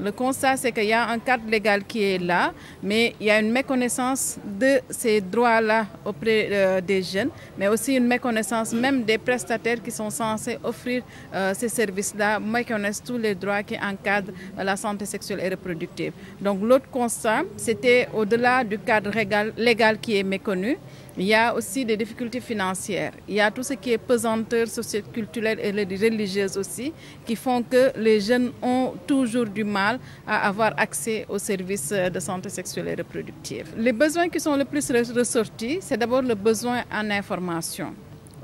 Le constat, c'est qu'il y a un cadre légal qui est là, mais il y a une méconnaissance de ces droits-là auprès des jeunes, mais aussi une méconnaissance même des prestataires qui sont censés offrir ces services-là, méconnaissent tous les droits qui encadrent la santé sexuelle et reproductive. Donc l'autre constat, c'était au-delà du cadre légal qui est méconnu, il y a aussi des difficultés financières. Il y a tout ce qui est pesanteur socioculturelle et religieuse aussi, qui font que les jeunes ont toujours du mal à avoir accès aux services de santé sexuelle et reproductive. Les besoins qui sont le plus ressortis, c'est d'abord le besoin en information.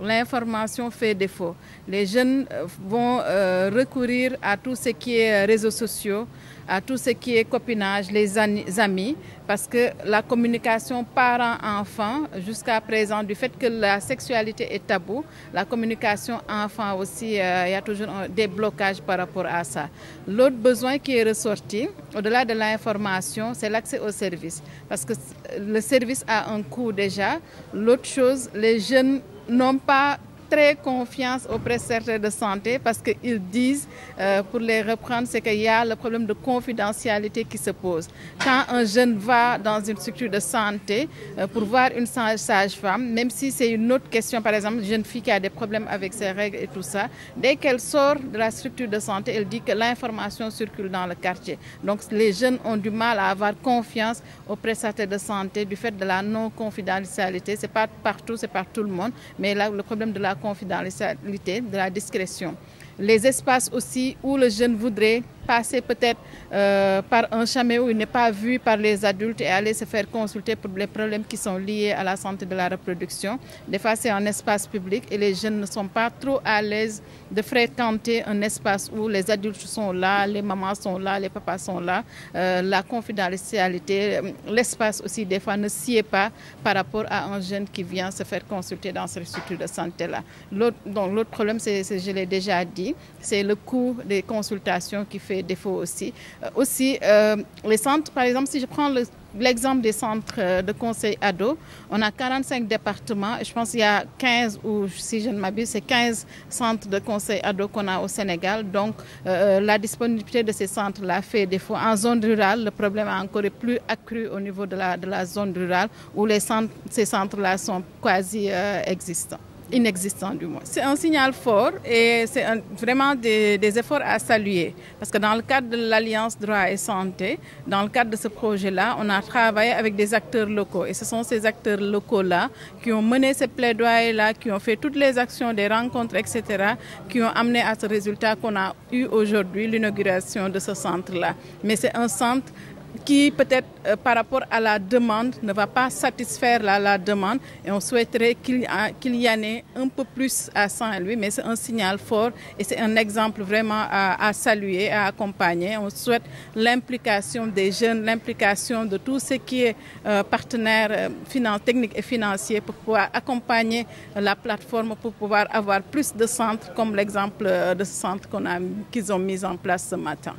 L'information fait défaut. Les jeunes vont recourir à tout ce qui est réseaux sociaux, à tout ce qui est copinage, les amis, parce que la communication parent-enfant, jusqu'à présent, du fait que la sexualité est tabou, la communication enfant aussi, il y a toujours des blocages par rapport à ça. L'autre besoin qui est ressorti, au-delà de l'information, c'est l'accès au service, parce que le service a un coût déjà. L'autre chose, les jeunes n'ont pas très confiance aux prestataires de santé parce qu'ils disent, pour les reprendre, c'est qu'il y a le problème de confidentialité qui se pose. Quand un jeune va dans une structure de santé pour voir une sage-femme, même si c'est une autre question, par exemple, une jeune fille qui a des problèmes avec ses règles et tout ça, dès qu'elle sort de la structure de santé, elle dit que l'information circule dans le quartier. Donc les jeunes ont du mal à avoir confiance aux prestataires de santé du fait de la non-confidentialité. Ce n'est pas partout, c'est par tout le monde, mais là, le problème de la confidentialité, de la discrétion. Les espaces aussi où le jeune voudrait passer peut-être par un chemin où il n'est pas vu par les adultes et aller se faire consulter pour les problèmes qui sont liés à la santé de la reproduction. Des fois, c'est un espace public et les jeunes ne sont pas trop à l'aise de fréquenter un espace où les adultes sont là, les mamans sont là, les papas sont là. La confidentialité, l'espace aussi, des fois, ne s'y est pas par rapport à un jeune qui vient se faire consulter dans cette structure de santé-là. L'autre problème, je l'ai déjà dit, c'est le coût des consultations qui fait défaut aussi. Les centres, par exemple, si je prends l'exemple des centres de conseil ado, on a 45 départements et je pense qu'il y a 15, ou si je ne m'abuse, c'est 15 centres de conseil ado qu'on a au Sénégal. Donc, la disponibilité de ces centres-là fait défaut. En zone rurale, le problème est encore plus accru au niveau de la zone rurale où ces centres-là sont quasi inexistant du moins. C'est un signal fort et c'est vraiment des efforts à saluer parce que dans le cadre de l'Alliance Droit et Santé, dans le cadre de ce projet-là, on a travaillé avec des acteurs locaux et ce sont ces acteurs locaux-là qui ont mené ces plaidoyers-là, qui ont fait toutes les actions, des rencontres, etc., qui ont amené à ce résultat qu'on a eu aujourd'hui, l'inauguration de ce centre-là. Mais c'est un centre qui peut-être par rapport à la demande ne va pas satisfaire la demande et on souhaiterait qu'il y en ait un peu plus à Saint-Louis, mais c'est un signal fort et c'est un exemple vraiment à saluer, à accompagner. On souhaite l'implication des jeunes, l'implication de tout ce qui est partenaires techniques et financiers pour pouvoir accompagner la plateforme, pour pouvoir avoir plus de centres comme l'exemple de ce centre qu'ils ont mis en place ce matin.